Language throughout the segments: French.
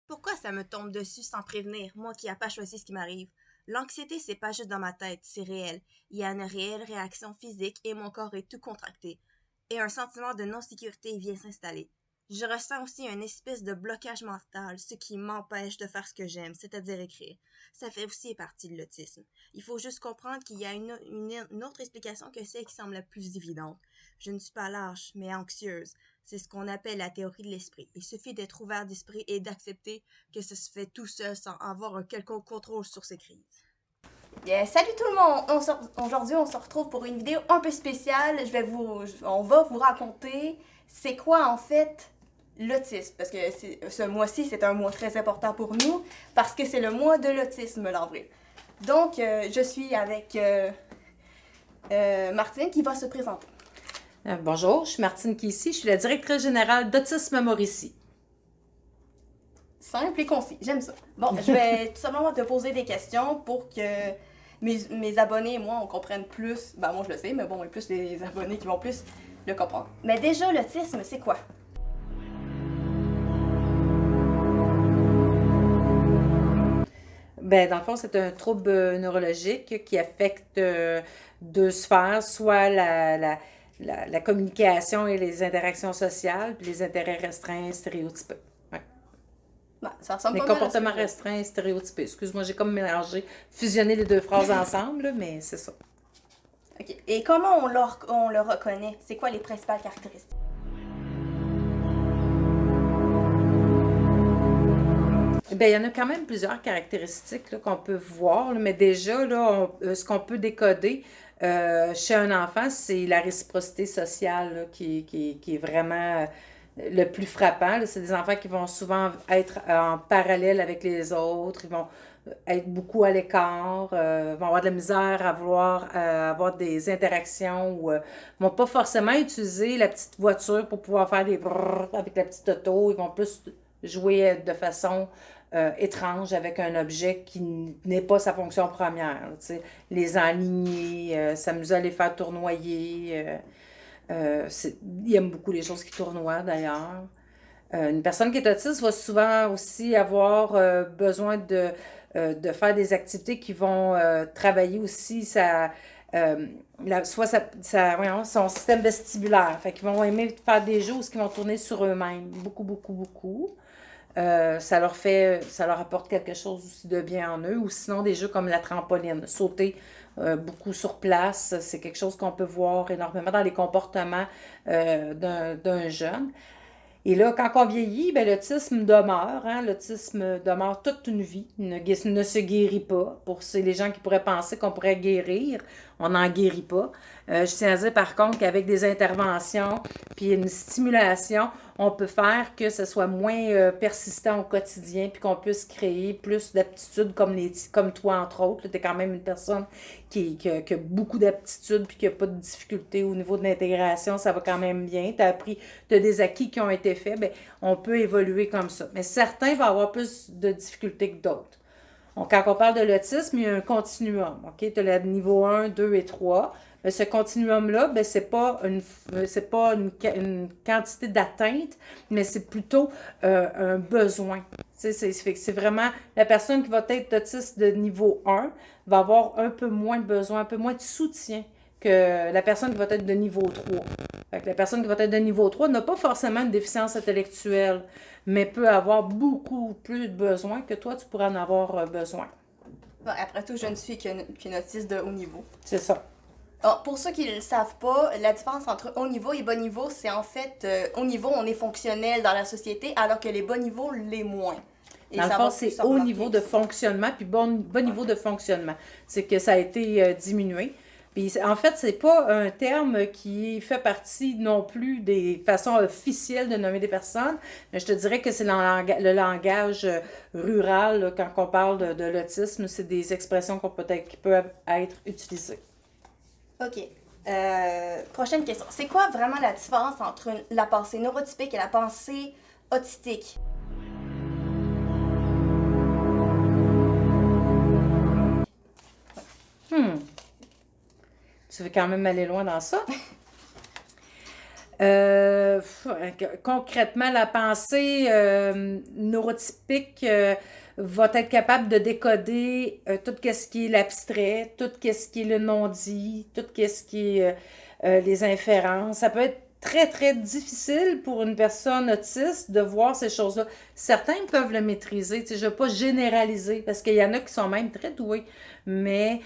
Pourquoi ça me tombe dessus sans prévenir, moi qui n'ai pas choisi ce qui m'arrive? L'anxiété, c'est pas juste dans ma tête, c'est réel. Il y a une réelle réaction physique et mon corps est tout contracté. Et un sentiment de non-sécurité vient s'installer. Je ressens aussi une espèce de blocage mental, ce qui m'empêche de faire ce que j'aime, c'est-à-dire écrire. Ça fait aussi partie de l'autisme. Il faut juste comprendre qu'il y a une autre explication que celle qui semble la plus évidente. Je ne suis pas lâche, mais anxieuse. C'est ce qu'on appelle la théorie de l'esprit. Il suffit d'être ouvert d'esprit et d'accepter que ça se fait tout seul sans avoir un quelconque contrôle sur ces crises. Bien, salut tout le monde! Aujourd'hui, on se retrouve pour une vidéo un peu spéciale. On va vous raconter c'est quoi en fait l'autisme. Parce que ce mois-ci, c'est un mois très important pour nous parce que c'est le mois de l'autisme, l'avril. Donc, je suis avec Martine qui va se présenter. Bonjour, je suis Martine Kissy, je suis la directrice générale d'Autisme Mauricie. Simple et concis, j'aime ça. Bon, je vais tout simplement te poser des questions pour que mes abonnés et moi, on comprenne plus. Ben, moi, je le sais, mais bon, et plus les abonnés qui vont plus le comprendre. Mais déjà, l'autisme, c'est quoi? Ben, dans le fond, c'est un trouble neurologique qui affecte deux sphères, soit la communication et les interactions sociales, puis les intérêts restreints, stéréotypés. Ouais. Ben, ça ressemble Les pas mal à comportements ça. restreints, stéréotypés. Excuse-moi, j'ai comme mélangé, fusionné les deux phrases ensemble, là, mais c'est ça. OK. Et comment on le reconnaît? C'est quoi les principales caractéristiques? Ben, il y en a quand même plusieurs caractéristiques là, qu'on peut voir, là, mais déjà, là, ce qu'on peut décoder chez un enfant, c'est la réciprocité sociale là, qui est vraiment le plus frappant. Là. C'est des enfants qui vont souvent être en parallèle avec les autres, ils vont être beaucoup à l'écart, vont avoir de la misère à vouloir avoir des interactions ou vont pas forcément utiliser la petite voiture pour pouvoir faire des brrr avec la petite auto, ils vont plus jouer de façon étrange avec un objet qui n'est pas sa fonction première. Là, les enligner, s'amuser à les faire tournoyer. Il aime beaucoup les choses qui tournoient d'ailleurs. Une personne qui est autiste va souvent aussi avoir besoin de faire des activités qui vont travailler aussi soit voyons, son système vestibulaire. Fait qu'ils vont aimer faire des jeux où ils vont tourner sur eux-mêmes. Beaucoup, beaucoup, beaucoup. Ça leur apporte quelque chose aussi de bien en eux. Ou sinon, des jeux comme la trampoline, sauter beaucoup sur place, c'est quelque chose qu'on peut voir énormément dans les comportements d'un jeune. Et là, quand on vieillit, ben, l'autisme demeure. Hein? L'autisme demeure toute une vie, ne se guérit pas. Pour les gens qui pourraient penser qu'on pourrait guérir, on n'en guérit pas. Je tiens à dire par contre qu'avec des interventions puis une stimulation, on peut faire que ce soit moins persistant au quotidien puis qu'on puisse créer plus d'aptitudes comme toi, entre autres. Tu es quand même une personne qui a beaucoup d'aptitudes puis qui n'a pas de difficultés au niveau de l'intégration. Ça va quand même bien. Tu as appris, tu as des acquis qui ont été faits. Bien, on peut évoluer comme ça. Mais certains vont avoir plus de difficultés que d'autres. Donc, quand on parle de l'autisme, il y a un continuum. OK? Tu as le niveau 1, 2 et 3. Mais ce continuum-là, ben, c'est pas une quantité d'atteinte, mais c'est plutôt un besoin. C'est vraiment la personne qui va être autiste de niveau 1 va avoir un peu moins de besoin, un peu moins de soutien que la personne qui va être de niveau 3. Fait que la personne qui va être de niveau 3 n'a pas forcément une déficience intellectuelle, mais peut avoir beaucoup plus de besoins que toi, tu pourrais en avoir besoin. Bon, après tout, je ne suis qu'une autiste de haut niveau. C'est ça. Alors, pour ceux qui ne le savent pas, la différence entre haut niveau et bas niveau, c'est en fait, haut niveau, on est fonctionnel dans la société, alors que les bas niveaux, les moins. Et Dans le ça fond, va plus c'est se haut remarquer niveau de aussi. fonctionnement, puis bon niveau de fonctionnement. C'est que ça a été diminué. Puis en fait, c'est pas un terme qui fait partie non plus des façons officielles de nommer des personnes. Mais je te dirais que c'est le langage rural, là, quand on parle de l'autisme, c'est des expressions qui peuvent être utilisées. OK. Prochaine question. C'est quoi vraiment la différence entre la pensée neurotypique et la pensée autistique? Tu veux quand même aller loin dans ça? Concrètement, la pensée neurotypique va être capable de décoder tout ce qui est l'abstrait, tout ce qui est le non-dit, tout ce qui est les inférences. Ça peut être très, très difficile pour une personne autiste de voir ces choses-là. Certains peuvent le maîtriser, tu sais, je ne veux pas généraliser, parce qu'il y en a qui sont même très doués, mais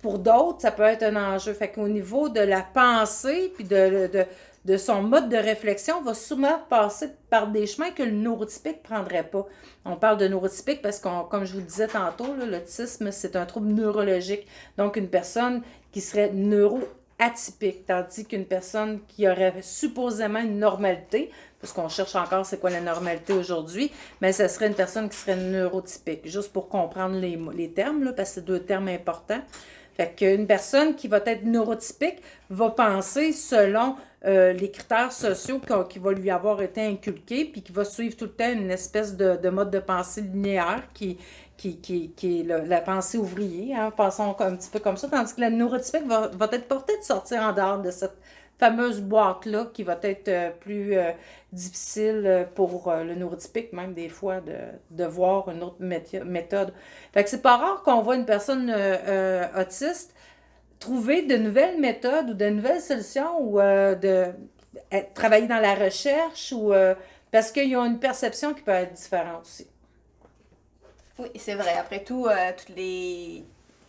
pour d'autres, ça peut être un enjeu. Fait qu'au niveau de la pensée, puis de son mode de réflexion, va souvent passer par des chemins que le neurotypique ne prendrait pas. On parle de neurotypique parce que, comme je vous le disais tantôt, l'autisme, c'est un trouble neurologique. Donc, une personne qui serait neuroatypique, tandis qu'une personne qui aurait supposément une normalité, parce qu'on cherche encore c'est quoi la normalité aujourd'hui, mais ce serait une personne qui serait neurotypique, juste pour comprendre les termes, là, parce que c'est deux termes importants. Fait qu'une personne qui va être neurotypique va penser selon les critères sociaux qui vont lui avoir été inculqués, puis qui va suivre tout le temps une espèce de mode de pensée linéaire qui est la pensée ouvrier, hein, passons un petit peu comme ça, tandis que la neurotypique va être portée de sortir en dehors de cette fameuse boîte-là qui va être plus difficile pour le neurotypique, même des fois, de voir une autre méthode. Fait que c'est pas rare qu'on voit une personne autiste trouver de nouvelles méthodes ou de nouvelles solutions ou travailler dans la recherche ou parce qu'ils ont une perception qui peut être différente aussi. Oui, c'est vrai. Après tout,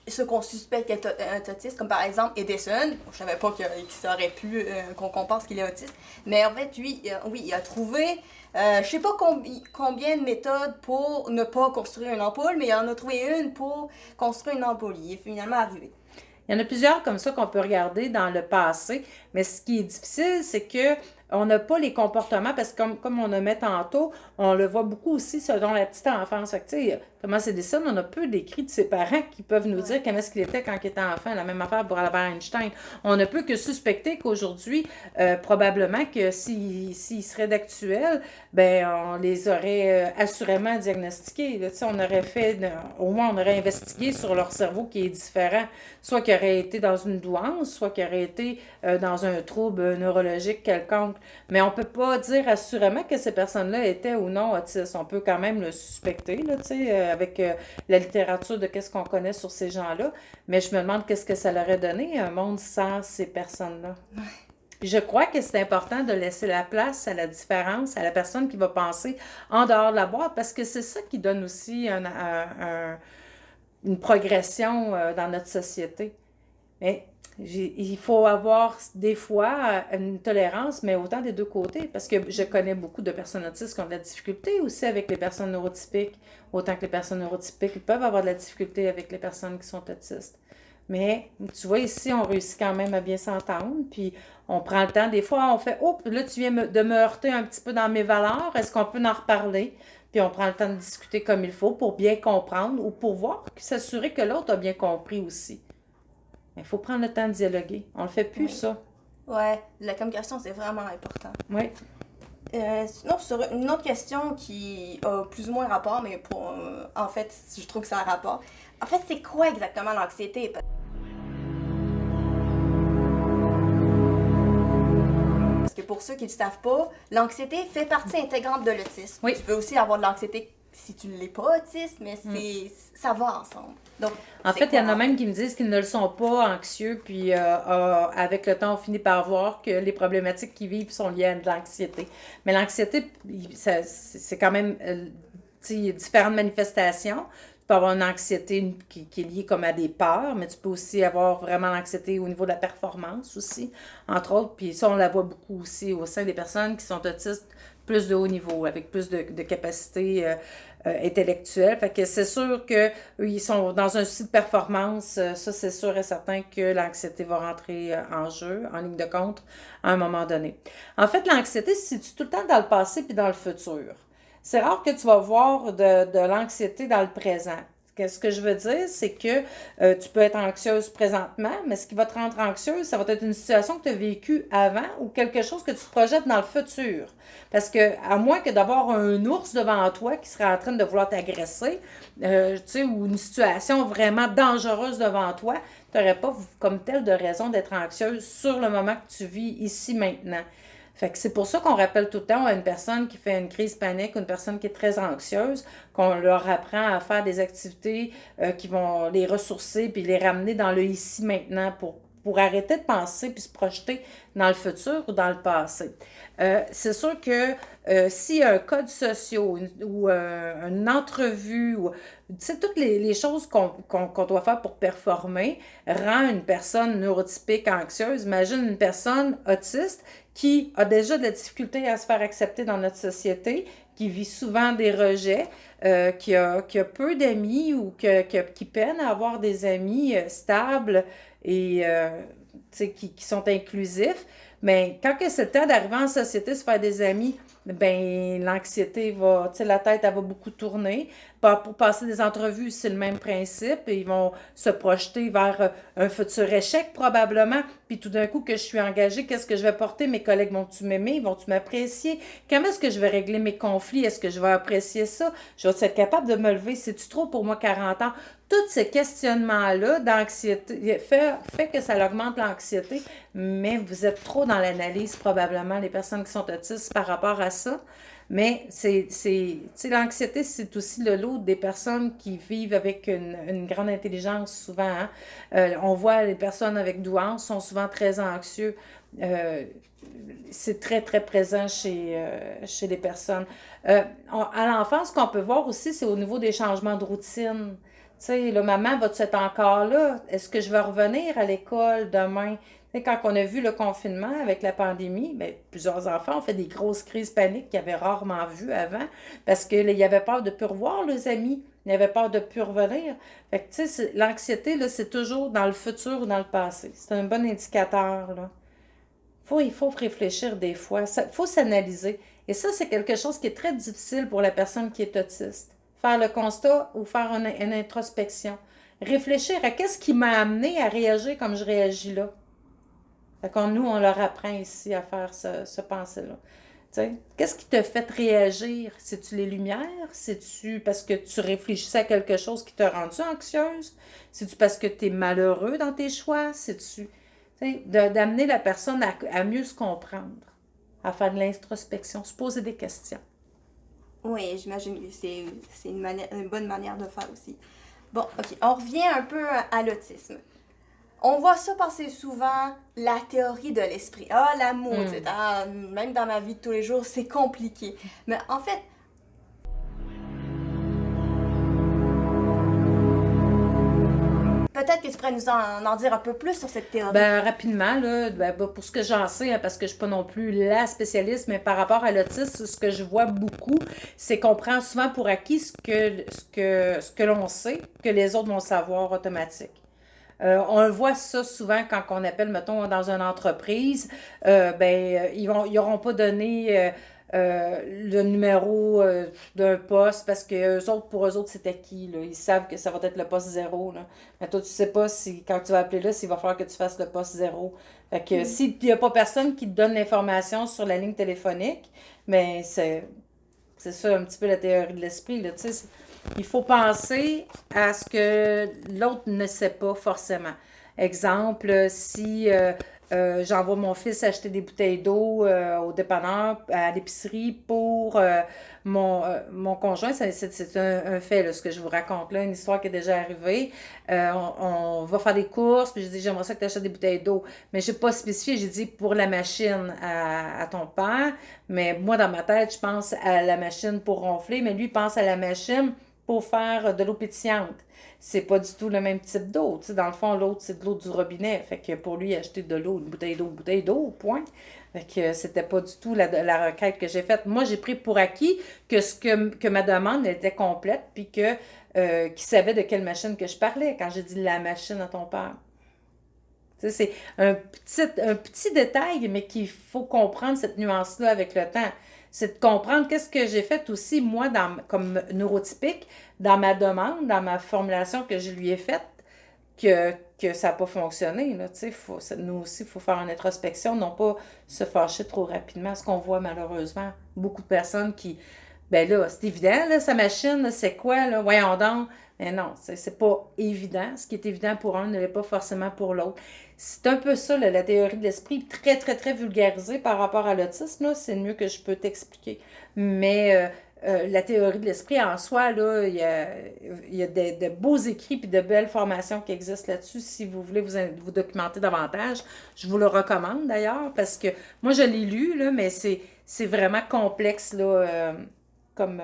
ceux qu'on suspecte être autiste, comme par exemple Edison, je savais pas qu'il aurait pu qu'on pense qu'il est autiste, mais en fait, lui, oui, il a trouvé, je sais pas combien de méthodes pour ne pas construire une ampoule, mais il en a trouvé une pour construire une ampoule. Il est finalement arrivé. Il y en a plusieurs comme ça qu'on peut regarder dans le passé, mais ce qui est difficile, c'est que on n'a pas les comportements, parce que comme on a mis tantôt, on le voit beaucoup aussi selon la petite enfance. Fait que, tu sais, Thomas Edison, on a peu d'écrits de ses parents qui peuvent nous dire comment est-ce qu'il était quand il était enfant. La même affaire pour Albert Einstein. On ne peut que suspecter qu'aujourd'hui, probablement que s'il serait d'actuel, ben on les aurait assurément diagnostiqués. Là, on aurait fait, au moins on aurait investigué sur leur cerveau qui est différent, soit qui aurait été dans une douance, soit qui aurait été dans un trouble neurologique quelconque. Mais on ne peut pas dire assurément que ces personnes-là étaient ou non autistes. On peut quand même le suspecter, là, avec la littérature de qu'est-ce qu'on connaît sur ces gens-là. Mais je me demande qu'est-ce que ça leur aurait donné, un monde sans ces personnes-là. Ouais. Puis je crois que c'est important de laisser la place à la différence, à la personne qui va penser en dehors de la boîte, parce que c'est ça qui donne aussi une progression dans notre société. Mais il faut avoir des fois une tolérance, mais autant des deux côtés, parce que je connais beaucoup de personnes autistes qui ont de la difficulté aussi avec les personnes neurotypiques, autant que les personnes neurotypiques peuvent avoir de la difficulté avec les personnes qui sont autistes. Mais tu vois, ici, on réussit quand même à bien s'entendre, puis on prend le temps. Des fois, on fait « Oh, là, tu viens de me heurter un petit peu dans mes valeurs, est-ce qu'on peut en reparler? » Puis on prend le temps de discuter comme il faut pour bien comprendre ou pour voir, s'assurer que l'autre a bien compris aussi. Il faut prendre le temps de dialoguer. On le fait plus, ça. Ouais, la communication, c'est vraiment important. Oui. Sinon, sur une autre question qui a plus ou moins rapport, mais en fait, je trouve que ça a rapport. En fait, c'est quoi exactement l'anxiété? Parce que pour ceux qui ne le savent pas, l'anxiété fait partie intégrante de l'autisme. Oui. Tu peux aussi avoir de l'anxiété si tu ne l'es pas autiste, mais ça va ensemble. Donc, en fait, il y en a même qui me disent qu'ils ne le sont pas anxieux, puis avec le temps, on finit par voir que les problématiques qu'ils vivent sont liées à de l'anxiété. Mais l'anxiété, c'est quand même différentes manifestations. Tu peux avoir une anxiété qui est liée comme à des peurs, mais tu peux aussi avoir vraiment l'anxiété au niveau de la performance aussi, entre autres. Puis ça, on la voit beaucoup aussi au sein des personnes qui sont autistes plus de haut niveau, avec plus de capacités intellectuelles. Fait que c'est sûr qu'ils sont dans un souci de performance. Ça, c'est sûr et certain que l'anxiété va rentrer en jeu, en ligne de compte, à un moment donné. En fait, l'anxiété se situe tout le temps dans le passé puis dans le futur. C'est rare que tu vas voir de l'anxiété dans le présent. Ce que je veux dire, c'est que tu peux être anxieuse présentement, mais ce qui va te rendre anxieuse, ça va être une situation que tu as vécue avant ou quelque chose que tu projettes dans le futur. Parce que, à moins que d'avoir un ours devant toi qui serait en train de vouloir t'agresser, ou une situation vraiment dangereuse devant toi, tu tu n'aurais pas comme telle de raison d'être anxieuse sur le moment que tu vis ici maintenant. Fait que c'est pour ça qu'on rappelle tout le temps à une personne qui fait une crise panique, une personne qui est très anxieuse, qu'on leur apprend à faire des activités qui vont les ressourcer puis les ramener dans le ici maintenant pour arrêter de penser puis se projeter dans le futur ou dans le passé. C'est sûr que s'il y a un code social ou une entrevue, ou tu sais, toutes les choses qu'on doit faire pour performer rend une personne neurotypique anxieuse. Imagine une personne autiste qui a déjà de la difficulté à se faire accepter dans notre société, qui vit souvent des rejets, qui a peu d'amis ou qui peine à avoir des amis stables et qui sont inclusifs. Mais quand c'est le temps d'arriver en société, se faire des amis, ben l'anxiété va, la tête, elle va beaucoup tourner. Pour passer des entrevues, c'est le même principe. Ils vont se projeter vers un futur échec probablement. Puis tout d'un coup, que je suis engagée, qu'est-ce que je vais porter? Mes collègues vont-tu m'aimer? Vont-tu m'apprécier? Comment est-ce que je vais régler mes conflits? Est-ce que je vais apprécier ça? Je vais être capable de me lever? C'est-tu trop pour moi 40 ans? Tous ces questionnements-là d'anxiété fait que ça augmente l'anxiété, mais vous êtes trop dans l'analyse probablement, les personnes qui sont autistes par rapport à ça. Mais l'anxiété, c'est aussi le lot des personnes qui vivent avec une grande intelligence souvent. Hein. On voit les personnes avec douance sont souvent très anxieux. C'est très, très présent chez les personnes. À l'enfance, ce qu'on peut voir aussi, c'est au niveau des changements de routine. Tu sais, là, maman, vas-tu être encore là? Est-ce que je vais revenir à l'école demain? Tu sais, quand on a vu le confinement avec la pandémie, bien, plusieurs enfants ont fait des grosses crises paniques qu'ils avaient rarement vues avant parce qu'il y avait peur de ne plus revoir les amis. Il y avait peur de ne plus revenir. Fait que, tu sais, l'anxiété, là, c'est toujours dans le futur ou dans le passé. C'est un bon indicateur, là. Il faut réfléchir des fois. Il faut s'analyser. Et ça, c'est quelque chose qui est très difficile pour la personne qui est autiste. Faire le constat ou faire une introspection. Réfléchir à qu'est-ce qui m'a amené à réagir comme je réagis là. Fait que nous, on leur apprend ici à faire ce pensée-là. T'sais, qu'est-ce qui te fait réagir? C'est-tu les lumières? C'est-tu parce que tu réfléchissais à quelque chose qui t'a rendu anxieuse? C'est-tu parce que tu es malheureux dans tes choix? C'est-tu d'amener la personne à mieux se comprendre, à faire de l'introspection, se poser des questions. Oui, j'imagine que c'est une bonne manière de faire aussi. Bon, ok, on revient un peu à l'autisme. On voit ça passer souvent, la théorie de l'esprit. Ah, l'amour, même dans ma vie de tous les jours, c'est compliqué. Mais en fait, peut-être que tu pourrais nous en dire un peu plus sur cette théorie. Ben, rapidement, là, pour ce que j'en sais, hein, parce que je ne suis pas non plus la spécialiste, mais par rapport à l'autisme, ce que je vois beaucoup, c'est qu'on prend souvent pour acquis ce que l'on sait, que les autres vont savoir automatique. On le voit ça souvent quand on appelle, mettons, dans une entreprise, ils n'auront pas donné le numéro d'un poste parce que pour eux autres, c'est acquis. Là. Ils savent que ça va être le poste 0. Là. Mais toi, tu sais pas si quand tu vas appeler là, s'il va falloir que tu fasses le poste 0. Fait que s'il n'y a pas personne qui te donne l'information sur la ligne téléphonique, mais c'est ça un petit peu la théorie de l'esprit. Là, tu sais, il faut penser à ce que l'autre ne sait pas forcément. Exemple, si j'envoie mon fils acheter des bouteilles d'eau au dépanneur, à l'épicerie pour mon conjoint, c'est un fait, là, ce que je vous raconte là, une histoire qui est déjà arrivée. On va faire des courses, puis je dis j'aimerais ça que tu achètes des bouteilles d'eau. Mais je n'ai pas spécifié, j'ai dit pour la machine à ton père. Mais moi, dans ma tête, je pense à la machine pour ronfler, mais lui, il pense à la machine pour faire de l'eau pétillante. C'est pas du tout le même type d'eau. Tu sais, dans le fond, l'autre, c'est de l'eau du robinet. Fait que pour lui, acheter de l'eau, une bouteille d'eau, point. Fait que c'était pas du tout la requête que j'ai faite. Moi, j'ai pris pour acquis que ma demande était complète, puis qu'il savait de quelle machine que je parlais quand j'ai dit la machine à ton père. Tu sais, c'est un petit détail, mais qu'il faut comprendre cette nuance-là avec le temps. C'est de comprendre qu'est-ce que j'ai fait aussi, moi, comme neurotypique, dans ma demande, dans ma formulation que je lui ai faite, que ça n'a pas fonctionné. Là, nous aussi, il faut faire une introspection, non pas se fâcher trop rapidement. Ce qu'on voit malheureusement, beaucoup de personnes qui Ben là, c'est évident, là, sa machine, là, c'est quoi, là? Voyons donc. Mais non, c'est pas évident. Ce qui est évident pour un ne l'est pas forcément pour l'autre. C'est un peu ça, là, la théorie de l'esprit, très, très, très vulgarisée par rapport à l'autisme, là. C'est le mieux que je peux t'expliquer. Mais la théorie de l'esprit en soi, là, il y a de beaux écrits et de belles formations qui existent là-dessus. Si vous voulez vous documenter davantage, je vous le recommande d'ailleurs, parce que moi, je l'ai lu, là, mais c'est vraiment complexe, là, comme...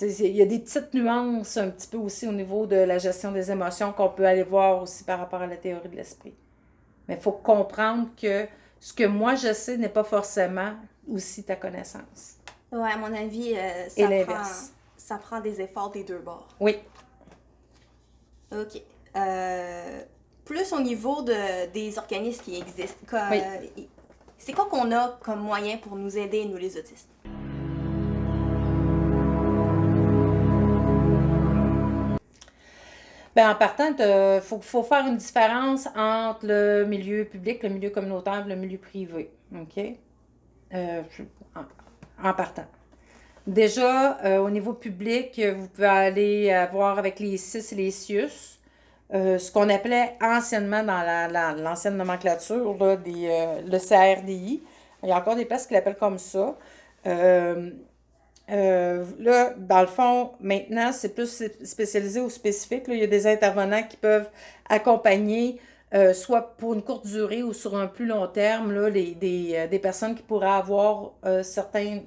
il y a des petites nuances un petit peu aussi au niveau de la gestion des émotions qu'on peut aller voir aussi par rapport à la théorie de l'esprit. Mais il faut comprendre que ce que moi je sais n'est pas forcément aussi ta connaissance. Ouais, à mon avis, Et l'inverse. ça prend des efforts des deux bords. Oui. OK. Plus au niveau des organismes qui existent. Oui. C'est quoi qu'on a comme moyen pour nous aider, nous les autistes? Ben, en partant, il faut faire une différence entre le milieu public, le milieu communautaire et le milieu privé. OK? En partant. Déjà, au niveau public, vous pouvez aller voir avec les CIS et les CIUS, ce qu'on appelait anciennement dans l'ancienne nomenclature, là, le CRDI. Il y a encore des places qui l'appellent comme ça. Là, dans le fond, maintenant, c'est plus spécialisé ou spécifique. Là. Il y a des intervenants qui peuvent accompagner, soit pour une courte durée ou sur un plus long terme, là, des personnes qui pourraient avoir certains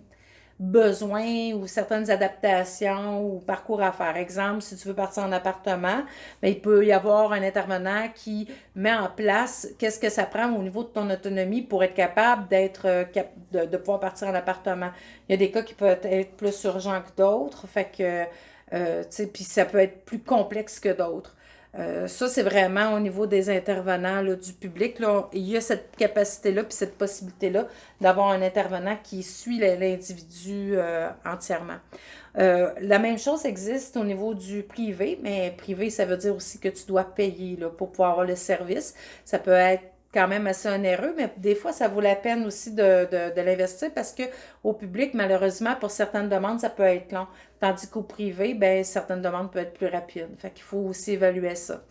besoins ou certaines adaptations ou parcours à faire. Exemple, si tu veux partir en appartement, bien, il peut y avoir un intervenant qui met en place qu'est-ce que ça prend au niveau de ton autonomie pour être capable de pouvoir partir en appartement. Il y a des cas qui peuvent être plus urgents que d'autres, fait que, tu sais, puis ça peut être plus complexe que d'autres. Ça, c'est vraiment au niveau des intervenants là, du public. Là, il y a cette capacité-là puis cette possibilité-là d'avoir un intervenant qui suit l'individu entièrement. La même chose existe au niveau du privé, mais privé, ça veut dire aussi que tu dois payer là, pour pouvoir avoir le service. Ça peut être quand même assez onéreux, mais des fois, ça vaut la peine aussi de l'investir parce que au public, malheureusement, pour certaines demandes, ça peut être long. Tandis qu'au privé, ben, certaines demandes peuvent être plus rapides. Fait qu'il faut aussi évaluer ça.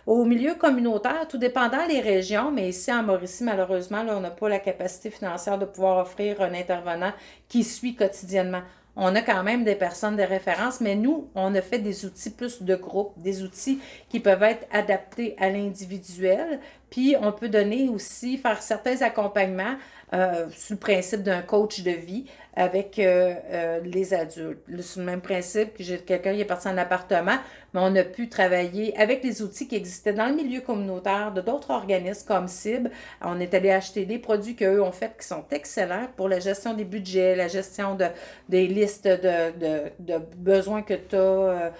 Au milieu communautaire, tout dépendant des régions, mais ici en Mauricie, malheureusement, là, on n'a pas la capacité financière de pouvoir offrir un intervenant qui suit quotidiennement. On a quand même des personnes de référence, mais nous, on a fait des outils plus de groupe, des outils qui peuvent être adaptés à l'individuel. Puis, on peut donner aussi, faire certains accompagnements sous le principe d'un coach de vie avec les adultes. C'est le même principe que j'ai quelqu'un qui est parti en appartement, mais on a pu travailler avec les outils qui existaient dans le milieu communautaire de d'autres organismes comme CIB. On est allé acheter des produits qu'eux ont fait qui sont excellents pour la gestion des budgets, la gestion des listes de besoins que tu as.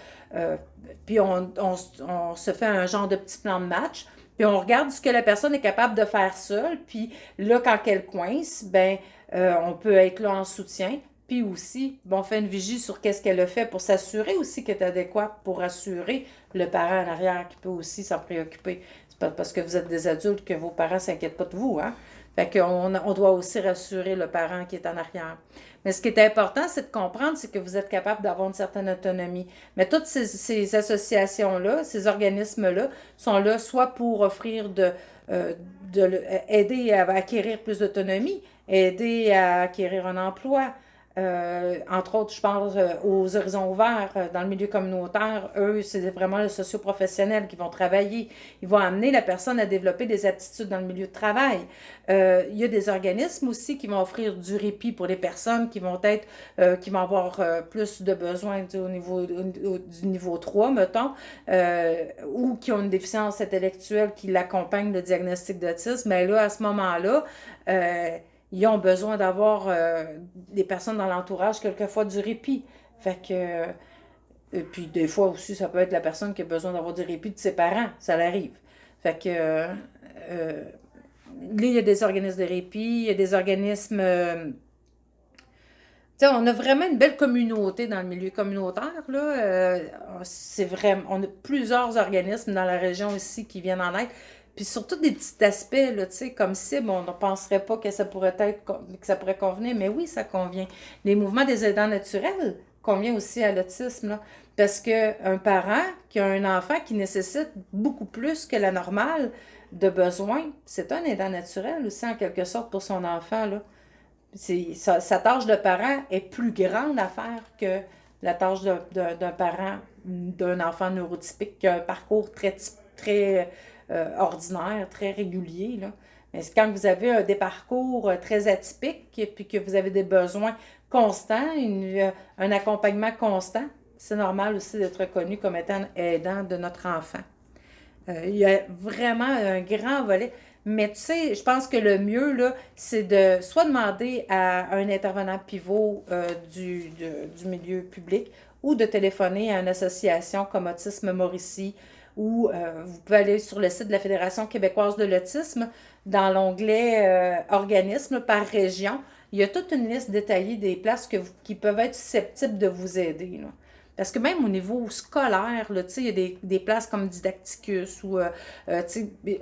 Puis on se fait un genre de petit plan de match. Puis on regarde ce que la personne est capable de faire seule. Puis là, quand elle coince, ben on peut être là en soutien. Puis aussi, on fait une vigie sur qu'est-ce qu'elle a fait pour s'assurer aussi qu'elle est adéquate pour assurer le parent en arrière qui peut aussi s'en préoccuper. C'est pas parce que vous êtes des adultes que vos parents ne s'inquiètent pas de vous, hein? Fait qu'on doit aussi rassurer le parent qui est en arrière. Mais ce qui est important, c'est de comprendre, c'est que vous êtes capable d'avoir une certaine autonomie. Mais toutes ces associations-là, ces organismes-là, sont là soit pour offrir aider à acquérir plus d'autonomie, aider à acquérir un emploi. Entre autres, je pense aux horizons ouverts dans le milieu communautaire. Eux, c'est vraiment les socio-professionnels qui vont travailler. Ils vont amener la personne à développer des aptitudes dans le milieu de travail. Il y a des organismes aussi qui vont offrir du répit pour les personnes qui vont être, qui vont avoir plus de besoins du niveau 3, mettons, ou qui ont une déficience intellectuelle qui l'accompagne le diagnostic d'autisme. Mais là, à ce moment-là, ils ont besoin d'avoir des personnes dans l'entourage, quelquefois du répit. Fait que, et puis des fois aussi, ça peut être la personne qui a besoin d'avoir du répit de ses parents, ça l'arrive. Fait que, là, il y a des organismes de répit, il y a des organismes... tu sais, on a vraiment une belle communauté dans le milieu communautaire, là. C'est vraiment... On a plusieurs organismes dans la région ici qui viennent en aide. Puis surtout des petits aspects, là, tu sais, comme cible, on ne penserait pas que ça pourrait que ça pourrait convenir, mais oui, ça convient. Les mouvements des aidants naturels conviennent aussi à l'autisme, là, parce qu'un parent qui a un enfant qui nécessite beaucoup plus que la normale de besoins, c'est un aidant naturel aussi, en quelque sorte, pour son enfant, là. Sa tâche de parent est plus grande à faire que la tâche d'un parent, d'un enfant neurotypique qui a un parcours très ordinaire, très régulier, là. Mais quand vous avez des parcours très atypiques puis que vous avez des besoins constants, un accompagnement constant, c'est normal aussi d'être reconnu comme étant aidant de notre enfant. Il y a vraiment un grand volet. Mais tu sais, je pense que le mieux, là, c'est de soit demander à un intervenant pivot du milieu public ou de téléphoner à une association comme Autisme Mauricie ou vous pouvez aller sur le site de la Fédération québécoise de l'autisme dans l'onglet organismes par région. Il y a toute une liste détaillée des places qui peuvent être susceptibles de vous aider, là. Parce que même au niveau scolaire, là, il y a des places comme Didacticus ou,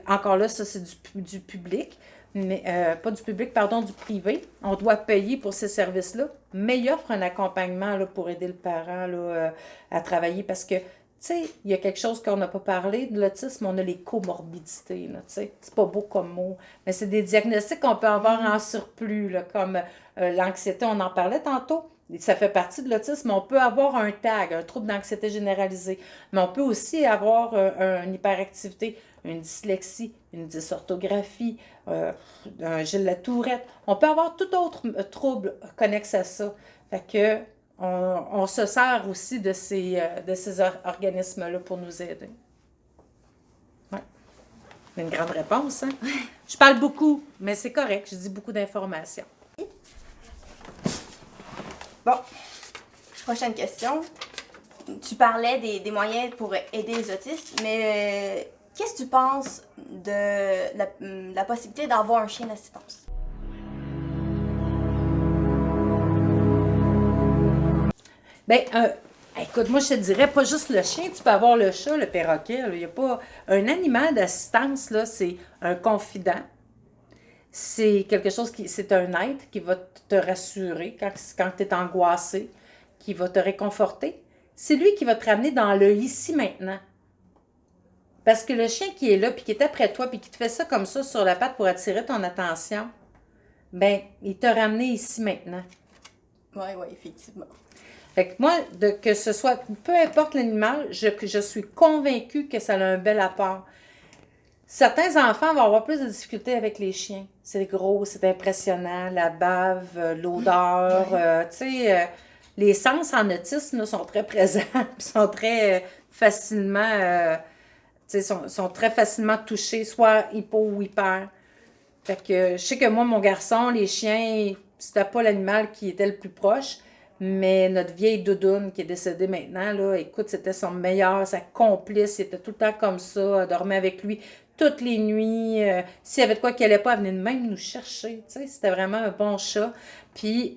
encore là, ça c'est du public, mais pas du public, pardon, du privé. On doit payer pour ces services-là, mais il offre un accompagnement là, pour aider le parent là, à travailler parce que, tu sais, il y a quelque chose qu'on n'a pas parlé de l'autisme, on a les comorbidités, là, tu sais. C'est pas beau comme mot, mais c'est des diagnostics qu'on peut avoir en surplus, là, comme l'anxiété, on en parlait tantôt. Ça fait partie de l'autisme. On peut avoir un TAG, un trouble d'anxiété généralisée, mais on peut aussi avoir une hyperactivité, une dyslexie, une dysorthographie, un Gilles la Tourette. On peut avoir tout autre trouble connexe à ça. Fait que on se sert aussi de ces organismes-là pour nous aider. Ouais. Une grande réponse, hein? Je parle beaucoup, mais c'est correct. Je dis beaucoup d'informations. Bon, prochaine question. Tu parlais des moyens pour aider les autistes, mais qu'est-ce que tu penses de la possibilité d'avoir un chien d'assistance? Bien, écoute, moi je te dirais pas juste le chien, tu peux avoir le chat, le perroquet. Il n'y a pas un animal d'assistance, là, c'est un confident. C'est quelque chose c'est un être qui va te rassurer quand tu es angoissé, qui va te réconforter. C'est lui qui va te ramener dans le ici maintenant. Parce que le chien qui est là, puis qui est après toi, puis qui te fait ça comme ça sur la patte pour attirer ton attention, ben, il t'a ramené ici maintenant. Oui, effectivement. Fait que moi, que ce soit, peu importe l'animal, je suis convaincue que ça a un bel apport. Certains enfants vont avoir plus de difficultés avec les chiens. C'est gros, c'est impressionnant, la bave, l'odeur, tu sais, les sens en autisme là, sont très présents, sont très facilement, tu sais, sont très facilement touchés, soit hypo ou hyper. Fait que je sais que moi, mon garçon, les chiens, c'était pas l'animal qui était le plus proche, mais notre vieille doudoune qui est décédée maintenant, là, écoute, c'était son meilleur, sa complice, il était tout le temps comme ça, elle dormait avec lui toutes les nuits. S'il y avait de quoi qu'elle n'allait pas, elle venait de même nous chercher, tu sais, c'était vraiment un bon chat. Puis,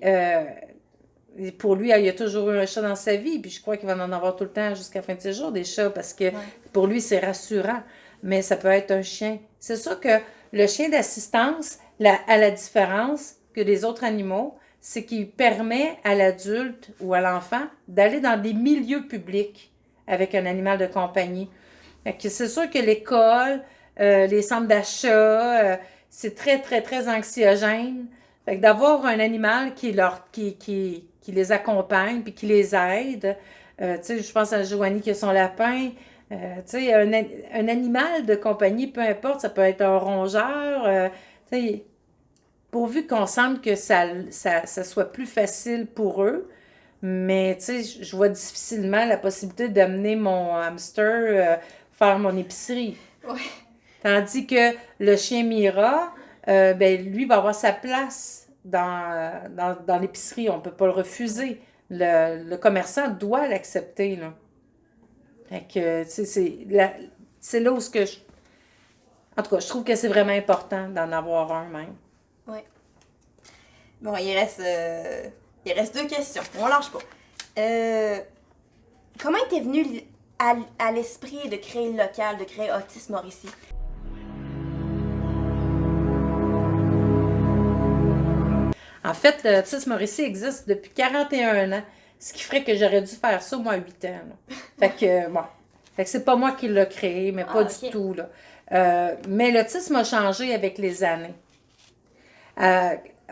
pour lui, il y a toujours eu un chat dans sa vie, puis je crois qu'il va en avoir tout le temps jusqu'à la fin de ses jours, des chats, parce que pour lui, c'est rassurant, mais ça peut être un chien. C'est sûr que le chien d'assistance, à la différence que les autres animaux, c'est qu'il permet à l'adulte ou à l'enfant d'aller dans des milieux publics avec un animal de compagnie. Fait que c'est sûr que l'école, les centres d'achat, c'est très, très, très anxiogène. Fait que d'avoir un animal qui les accompagne puis qui les aide, tu sais, je pense à Joanie qui a son lapin, tu sais, un animal de compagnie, peu importe, ça peut être un rongeur, tu sais, pourvu qu'on sente que ça soit plus facile pour eux. Mais, tu sais, je vois difficilement la possibilité d'amener mon hamster faire mon épicerie. Ouais. Tandis que le chien Mira, ben, lui va avoir sa place dans l'épicerie. On ne peut pas le refuser. Le commerçant doit l'accepter, là. Fait que, tu sais, c'est là où en tout cas, je trouve que c'est vraiment important d'en avoir un même. Oui. Bon, il reste 2 questions. On lâche pas. Comment t'es venu à l'esprit de créer le local, de créer Autisme Mauricie? En fait, l'autisme récit existe depuis 41 ans, ce qui ferait que j'aurais dû faire ça, moi, à 8 ans. Là. Fait que, bon. Fait que c'est pas moi qui l'ai créé, mais pas du tout, là. Mais l'autisme a changé avec les années.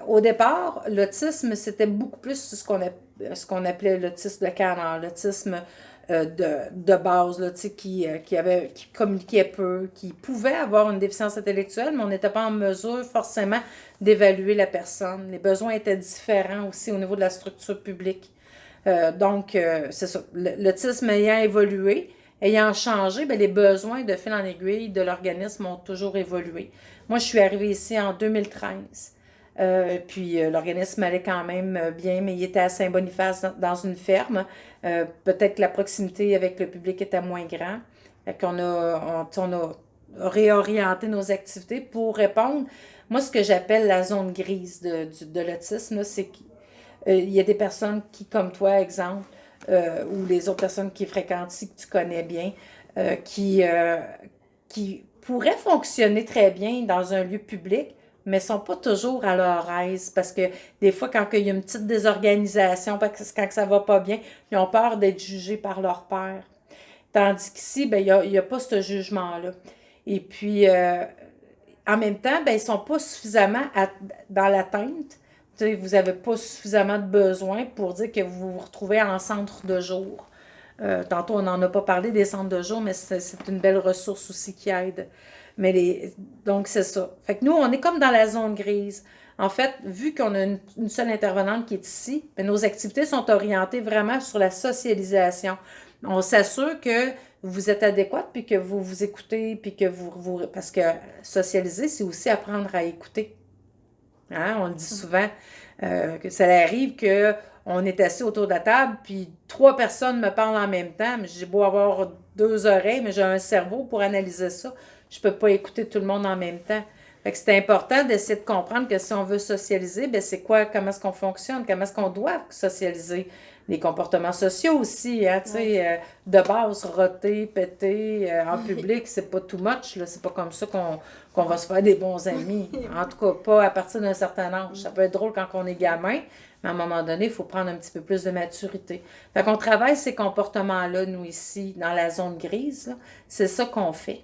Au départ, l'autisme, c'était beaucoup plus ce qu'on appelait l'autisme de canard, l'autisme de base, là, qui communiquait peu, qui pouvait avoir une déficience intellectuelle, mais on n'était pas en mesure forcément d'évaluer la personne. Les besoins étaient différents aussi au niveau de la structure publique. C'est ça. L'autisme ayant évolué, ayant changé, bien, les besoins de fil en aiguille de l'organisme ont toujours évolué. Moi, je suis arrivée ici en 2013. Puis l'organisme allait quand même bien, mais il était à Saint-Boniface dans une ferme. Peut-être que la proximité avec le public était moins grande. Fait qu'on on a réorienté nos activités pour répondre. Moi, ce que j'appelle la zone grise de l'autisme, là, c'est qu'il y a des personnes qui, comme toi, exemple, ou les autres personnes qui fréquentent ici, que tu connais bien, qui pourraient fonctionner très bien dans un lieu public, mais ne sont pas toujours à leur aise parce que des fois, quand il y a une petite désorganisation, quand ça va pas bien, ils ont peur d'être jugés par leur père. Tandis qu'ici, ben, il y a pas ce jugement-là. Et puis, en même temps, ben, ils ne sont pas suffisamment dans l'atteinte. Vous n'avez pas suffisamment de besoins pour dire que vous vous retrouvez en centre de jour. Tantôt, on n'en a pas parlé des centres de jour, mais c'est une belle ressource aussi qui aide. Donc, c'est ça. Fait que nous, on est comme dans la zone grise. En fait, vu qu'on a une seule intervenante qui est ici, bien, nos activités sont orientées vraiment sur la socialisation. On s'assure que vous êtes adéquate, puis que vous vous écoutez, puis que parce que socialiser, c'est aussi apprendre à écouter. Hein? On le dit souvent, que ça arrive qu'on est assis autour de la table, puis 3 personnes me parlent en même temps, mais j'ai beau avoir 2 oreilles, mais j'ai un cerveau pour analyser ça. Je ne peux pas écouter tout le monde en même temps. Fait que c'est important d'essayer de comprendre que si on veut socialiser, bien c'est quoi, comment est-ce qu'on fonctionne, comment est-ce qu'on doit socialiser. Les comportements sociaux aussi, hein, tu sais, de base, roter, péter en public, c'est pas too much, là, c'est pas comme ça qu'on va se faire des bons amis. En tout cas, pas à partir d'un certain âge. Ça peut être drôle quand on est gamin, mais à un moment donné, il faut prendre un petit peu plus de maturité. Fait qu'on travaille ces comportements-là, nous, ici, dans la zone grise, là. C'est ça qu'on fait.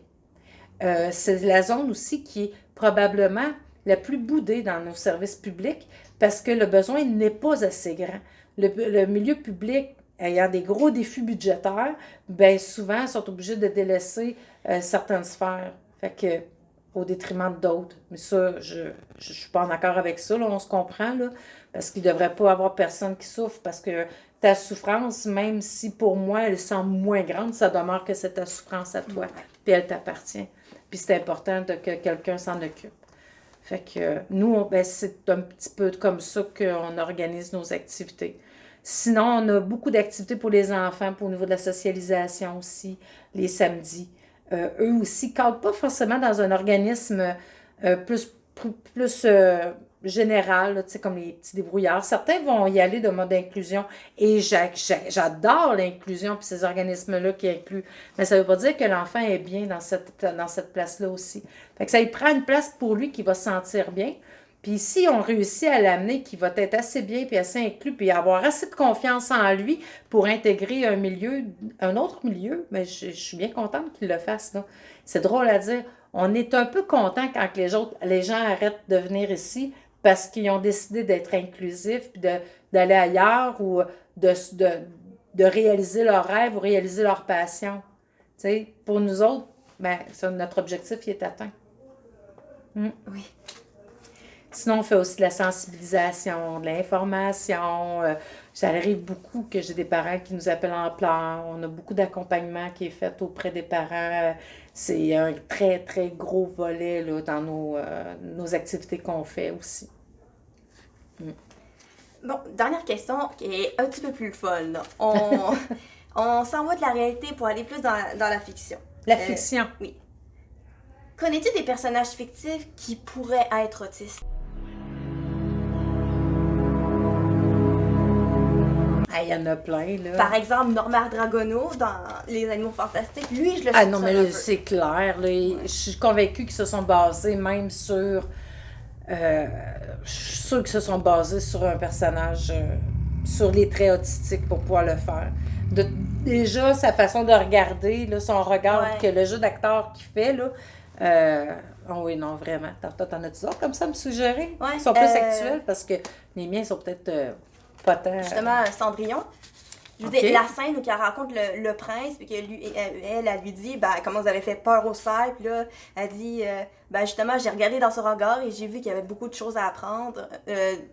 C'est la zone aussi qui est probablement la plus boudée dans nos services publics parce que le besoin n'est pas assez grand. Le milieu public ayant des gros défis budgétaires, bien souvent, sont obligés de délaisser certaines sphères. Fait que, au détriment d'autres. Mais ça, je suis pas en accord avec ça, là, on se comprend, là, parce qu'il ne devrait pas avoir personne qui souffre, parce que ta souffrance, même si pour moi, elle semble moins grande, ça demeure que c'est ta souffrance à toi, puis elle t'appartient. Puis c'est important que quelqu'un s'en occupe. Fait que nous, ben, c'est un petit peu comme ça qu'on organise nos activités. Sinon, on a beaucoup d'activités pour les enfants, au niveau de la socialisation aussi, les samedis. Eux aussi, ne cadrent pas forcément dans un organisme plus général, là, comme les petits débrouillards. Certains vont y aller de mode inclusion et j'adore l'inclusion puis ces organismes-là qui incluent. Mais ça ne veut pas dire que l'enfant est bien dans cette place-là aussi. Fait que ça lui prend une place pour lui qui va se sentir bien. Puis si on réussit à l'amener, qui va être assez bien puis assez inclus puis avoir assez de confiance en lui pour intégrer un autre milieu, mais je suis bien contente qu'il le fasse, là. C'est drôle à dire. On est un peu content quand les gens arrêtent de venir ici parce qu'ils ont décidé d'être inclusifs puis d'aller ailleurs ou de réaliser leurs rêves ou réaliser leur passion. Tu sais, pour nous autres, ben, notre objectif il est atteint. Oui. Sinon, on fait aussi de la sensibilisation, de l'information. Ça arrive beaucoup que j'ai des parents qui nous appellent en pleurs. On a beaucoup d'accompagnement qui est fait auprès des parents. C'est un très, très gros volet là, dans nos activités qu'on fait aussi. Bon, dernière question qui est un petit peu plus folle, là. On s'en va de la réalité pour aller plus dans la fiction. La fiction? Oui. Connais-tu des personnages fictifs qui pourraient être autistes? Il y en a plein, là. Par exemple, Normand Dragono dans Les Animaux Fantastiques. Lui, je le Ah non, mais là, c'est clair. Là, je suis convaincue qu'ils se sont basés même sur Je suis sûre qu'ils se sont basés sur un personnage, sur les traits autistiques pour pouvoir le faire. Déjà, sa façon de regarder, là, son regard, Ouais. que le jeu d'acteur qu'il fait, là, oh oui, non, vraiment. T'en as-tu d'autres comme ça à me suggérer? Ouais, Ils sont plus actuels parce que les miens sont peut-être pas tant... Justement, Cendrillon. Je veux Ok. dire, la scène où elle rencontre le prince, puis elle lui dit ben, comment vous avez fait peur au cerf, puis là, elle dit ben, justement, j'ai regardé dans son regard et j'ai vu qu'il y avait beaucoup de choses à apprendre,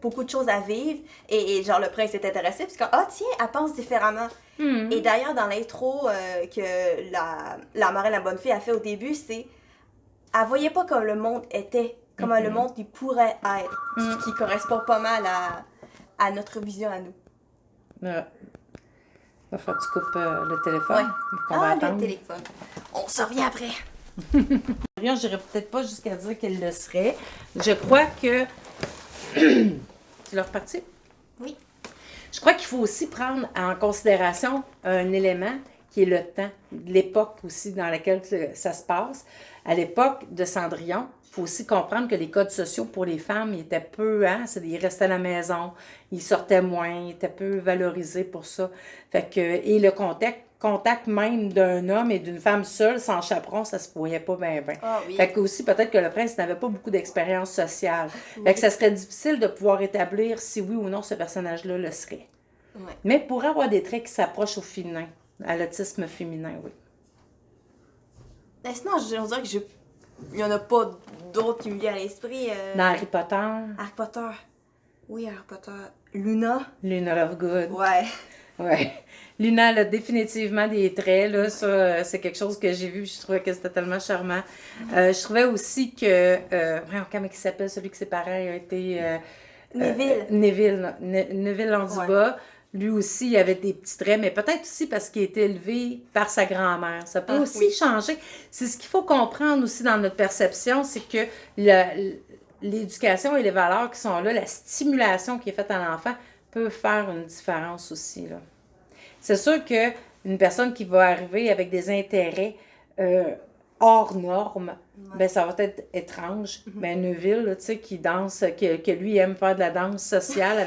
beaucoup de choses à vivre, et genre, le prince est intéressé, puis comme, ah tiens, elle pense différemment. Mhm. Et d'ailleurs, dans l'intro que la marraine, la bonne fille, a fait au début, c'est, elle voyait pas comme le monde était, comme le monde il pourrait être, ce qui correspond pas mal à notre vision à nous. Va falloir que tu coupes le téléphone. Ouais. Qu'on va Ah, attendre. le téléphone. On se revient après. Je dirais peut-être pas jusqu'à dire qu'elle le serait. Je crois que... Tu l'as reparti? Oui. Je crois qu'il faut aussi prendre en considération un élément qui est le temps, l'époque aussi dans laquelle ça se passe. À l'époque de Cendrillon, il faut aussi comprendre que les codes sociaux pour les femmes, ils étaient peu, hein, ils restaient à la maison, ils sortaient moins, ils étaient peu valorisés pour ça. Fait que, et le contact même d'un homme et d'une femme seule, sans chaperon, ça se voyait pas bien. Ah oui. Fait que aussi, peut-être que le prince n'avait pas beaucoup d'expérience sociale. Fait que ça serait difficile de pouvoir établir si oui ou non ce personnage-là le serait. Ouais. Mais pour avoir des traits qui s'approchent au féminin, à l'autisme féminin, oui. Mais sinon, on dirait que il y en a pas d'autres qui me viennent à l'esprit. Dans Harry Potter, Harry Potter. Oui, Harry Potter. Luna. Luna Lovegood. Ouais. Ouais. Luna, elle a définitivement des traits, là. Ça, c'est quelque chose que j'ai vu, je trouvais que c'était tellement charmant. Je trouvais aussi que... comment il s'appelle, celui que ses parents ont été... Neville. Neville Londubat. Lui aussi, il avait des petits traits, mais peut-être aussi parce qu'il était élevé par sa grand-mère. Ça peut aussi changer. C'est ce qu'il faut comprendre aussi dans notre perception, c'est que l'éducation et les valeurs qui sont là, la stimulation qui est faite à l'enfant peut faire une différence aussi, là. C'est sûr qu'une personne qui va arriver avec des intérêts hors normes, ben ça va être étrange. Mais Neville, là, tu sais, qui danse, que lui aime faire de la danse sociale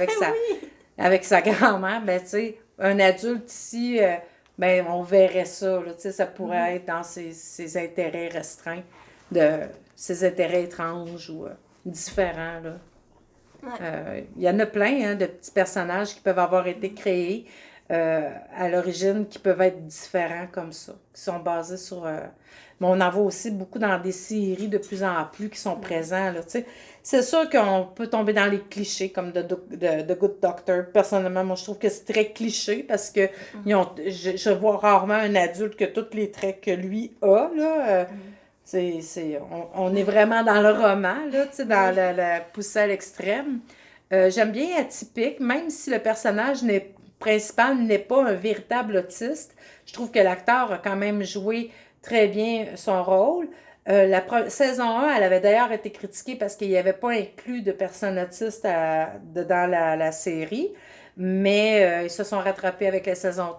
avec sa grand-mère, ben tu sais, un adulte ici, ben on verrait ça, là, tu sais, ça pourrait être dans ses intérêts restreints, ses intérêts étranges ou différents, là. Il y en a plein, hein, de petits personnages qui peuvent avoir été créés à l'origine, qui peuvent être différents comme ça, qui sont basés sur... mais on en voit aussi beaucoup dans des séries de plus en plus qui sont présents, là, tu sais. C'est sûr qu'on peut tomber dans les clichés comme The Good Doctor. Personnellement, moi, je trouve que c'est très cliché parce que je vois rarement un adulte que tous les traits que lui a, là. On est vraiment dans le roman, là, tu sais, dans la poussée à l'extrême. J'aime bien Atypique, même si le personnage principal n'est pas un véritable autiste. Je trouve que l'acteur a quand même joué très bien son rôle. Saison 1, elle avait d'ailleurs été critiquée parce qu'il n'y avait pas inclus de personnes autistes dans la série. Mais ils se sont rattrapés avec la saison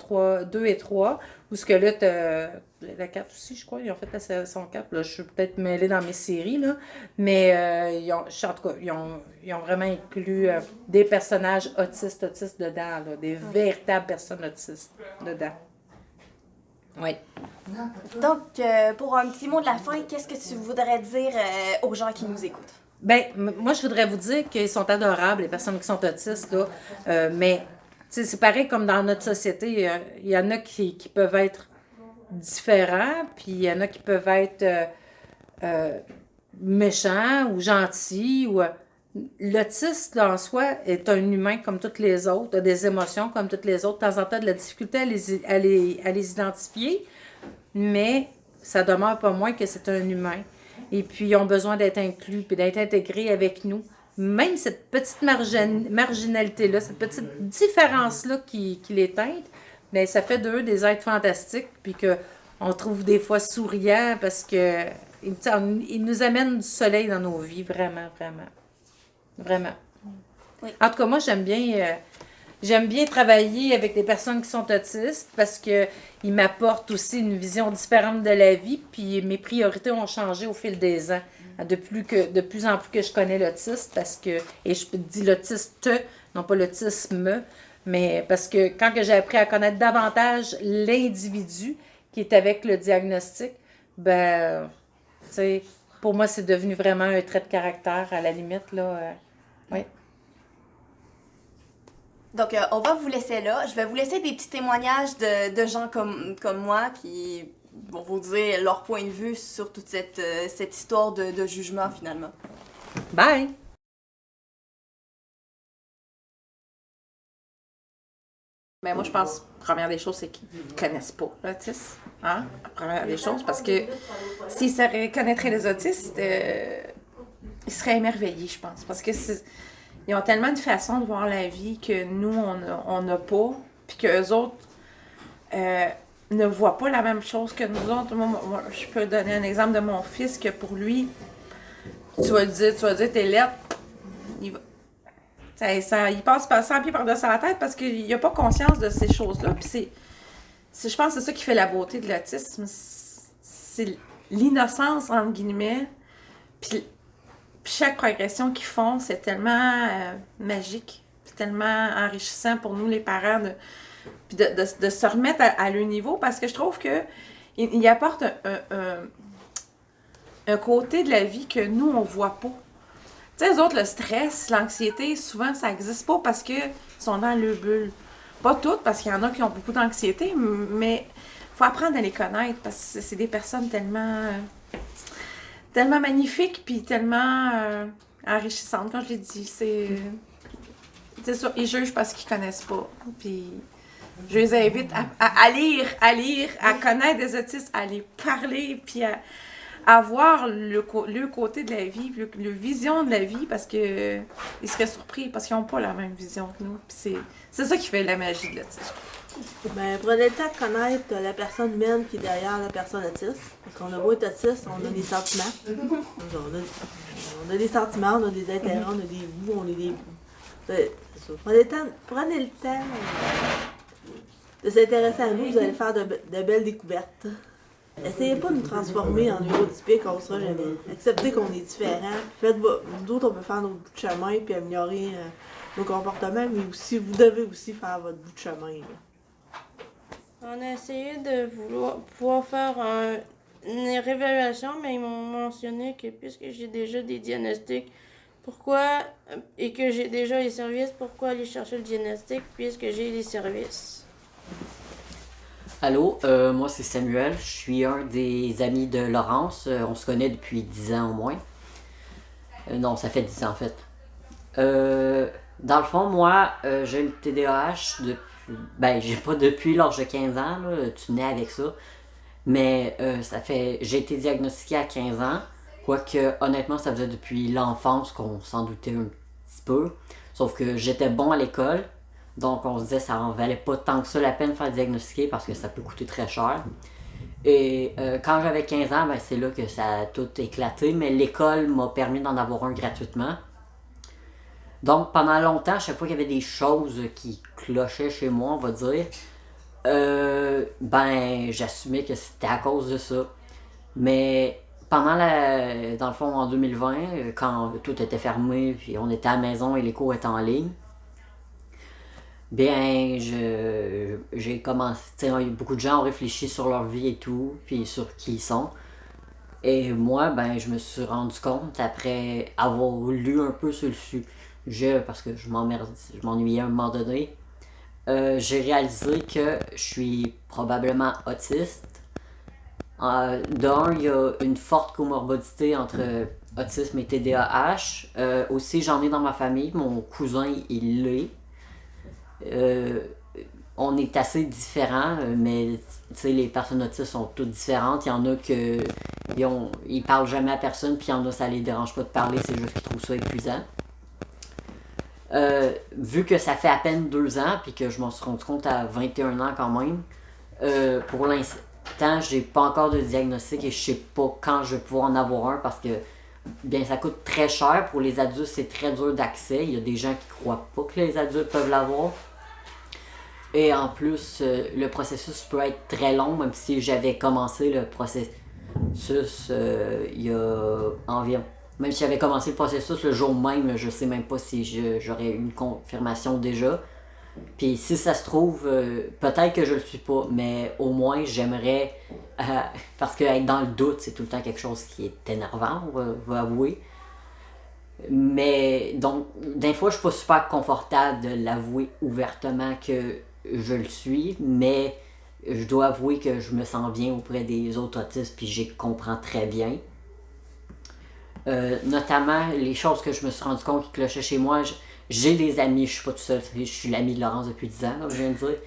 2 et 3, où ce que là, la 4 aussi, je crois, ils ont fait la saison 4. Là, je suis peut-être mêlée dans mes séries, là. Mais en tout cas, ils ont vraiment inclus des personnages autistes dedans, là, des véritables personnes autistes dedans. Oui. Donc, pour un petit mot de la fin, qu'est-ce que tu voudrais dire aux gens qui nous écoutent? Ben, moi, je voudrais vous dire qu'ils sont adorables, les personnes qui sont autistes, là. Mais, tu sais, c'est pareil comme dans notre société. Il y en a qui peuvent être différents, puis il y en a qui peuvent être méchants ou gentils. L'autiste, en soi, est un humain comme tous les autres, a des émotions comme toutes les autres. De temps en temps, de la difficulté à les identifier, mais ça demeure pas moins que c'est un humain. Et puis, ils ont besoin d'être inclus puis d'être intégrés avec nous. Même cette petite marginalité-là, cette petite différence-là qui les teinte, bien, ça fait d'eux des êtres fantastiques, puis qu'on trouve des fois souriants parce que ils nous amènent du soleil dans nos vies, vraiment, vraiment. Vraiment. Oui. En tout cas, moi, j'aime bien travailler avec des personnes qui sont autistes parce qu'ils m'apportent aussi une vision différente de la vie, puis mes priorités ont changé au fil des ans. de plus en plus que je connais l'autiste, parce que, et je dis l'autiste, non pas l'autisme, mais parce que quand que j'ai appris à connaître davantage l'individu qui est avec le diagnostic, ben, tu sais, pour moi, c'est devenu vraiment un trait de caractère, à la limite, là. Oui. Donc, on va vous laisser là. Je vais vous laisser des petits témoignages de gens comme moi qui vont vous dire leur point de vue sur toute cette histoire de jugement, finalement. Bye! Mais moi, je pense, première des choses, c'est qu'ils ne connaissent pas l'autisme. Hein? Première des choses, parce que s'ils connaîtraient les autistes, ils seraient émerveillés, je pense. Parce que ils ont tellement de façons de voir la vie que nous, on n'a pas, puis qu'eux autres ne voient pas la même chose que nous autres. Moi, je peux donner un exemple de mon fils, que pour lui, tu vas dire, t'es laide, il va... il passe pas 100 pieds par-dessus la tête parce qu'il n'a pas conscience de ces choses-là. Puis je pense que c'est ça qui fait la beauté de l'autisme. C'est l'innocence, entre guillemets. Puis chaque progression qu'ils font, c'est tellement magique. C'est tellement enrichissant pour nous, les parents, de se remettre à leur niveau, parce que je trouve qu'il apporte un côté de la vie que nous, on voit pas. Tu sais, les autres, le stress, l'anxiété, souvent, ça n'existe pas parce qu'ils sont dans le bulle. Pas toutes, parce qu'il y en a qui ont beaucoup d'anxiété, mais il faut apprendre à les connaître, parce que c'est des personnes tellement magnifiques, puis tellement enrichissantes, comme je l'ai dit. C'est ça, ils jugent parce qu'ils connaissent pas. Puis je les invite à lire, à connaître des autistes, à les parler, puis à voir le côté de la vie, le vision de la vie, parce que ils seraient surpris, parce qu'ils n'ont pas la même vision que nous. Puis c'est ça qui fait la magie de l'autisme. Ben, prenez le temps de connaître la personne humaine qui est derrière la personne autiste. Parce qu'on a beau être autiste, on a des sentiments. On a des sentiments, on a des intérêts, on a des goûts, on a des... C'est ça. Prenez le temps de s'intéresser à nous, vous allez faire de belles découvertes. Essayez pas de nous transformer en neurotypiques, on ne sera jamais. Acceptez qu'on est différents. D'autres, on peut faire notre bout de chemin puis améliorer nos comportements, mais aussi, vous devez aussi faire votre bout de chemin. Là. On a essayé de pouvoir faire une réévaluation, mais ils m'ont mentionné que puisque j'ai déjà des diagnostics, et que j'ai déjà les services, pourquoi aller chercher le diagnostic puisque j'ai les services? Allô, moi c'est Samuel, je suis un des amis de Laurence, on se connaît depuis 10 ans au moins. Non, ça fait 10 ans en fait. Dans le fond, moi, j'ai le TDAH j'ai pas depuis l'âge de 15 ans, là, tu nais avec ça. Mais j'ai été diagnostiqué à 15 ans, quoique honnêtement ça faisait depuis l'enfance qu'on s'en doutait un petit peu. Sauf que j'étais bon à l'école. Donc, on se disait que ça en valait pas tant que ça la peine de faire diagnostiquer parce que ça peut coûter très cher. Et quand j'avais 15 ans, ben, c'est là que ça a tout éclaté, mais l'école m'a permis d'en avoir un gratuitement. Donc, pendant longtemps, chaque fois qu'il y avait des choses qui clochaient chez moi, on va dire, j'assumais que c'était à cause de ça. Mais dans le fond, en 2020, quand tout était fermé, puis on était à la maison et les cours étaient en ligne, bien, j'ai commencé, beaucoup de gens ont réfléchi sur leur vie et tout, puis sur qui ils sont. Et moi, je me suis rendu compte, après avoir lu un peu sur le sujet, parce que je m'ennuyais à un moment donné, j'ai réalisé que je suis probablement autiste. Il y a une forte comorbidité entre autisme et TDAH. Aussi, j'en ai dans ma famille, mon cousin, il l'est. On est assez différents, mais les personnes autistes sont toutes différentes. Il y en a que ils parlent jamais à personne, puis il y en a ça les dérange pas de parler, c'est juste qu'ils trouvent ça épuisant. Vu que ça fait à peine 2 ans, puis que je m'en suis rendu compte à 21 ans quand même, pour l'instant, j'ai pas encore de diagnostic et je sais pas quand je vais pouvoir en avoir un parce que ça coûte très cher. Pour les adultes, c'est très dur d'accès. Il y a des gens qui croient pas que les adultes peuvent l'avoir. Et en plus, le processus peut être très long, même si j'avais commencé le processus il y a environ. Même si j'avais commencé le processus le jour même, je sais même pas si j'aurais eu une confirmation déjà. Puis si ça se trouve, peut-être que je le suis pas, mais au moins j'aimerais. Parce que être dans le doute, c'est tout le temps quelque chose qui est énervant, on va avouer. Mais donc, des fois, je suis pas super confortable de l'avouer ouvertement que je le suis, mais je dois avouer que je me sens bien auprès des autres autistes, puis j'y comprends très bien. Notamment, les choses que je me suis rendu compte qui clochaient chez moi, j'ai des amis, je suis pas tout seul, je suis l'ami de Laurence depuis 10 ans, comme je viens de dire.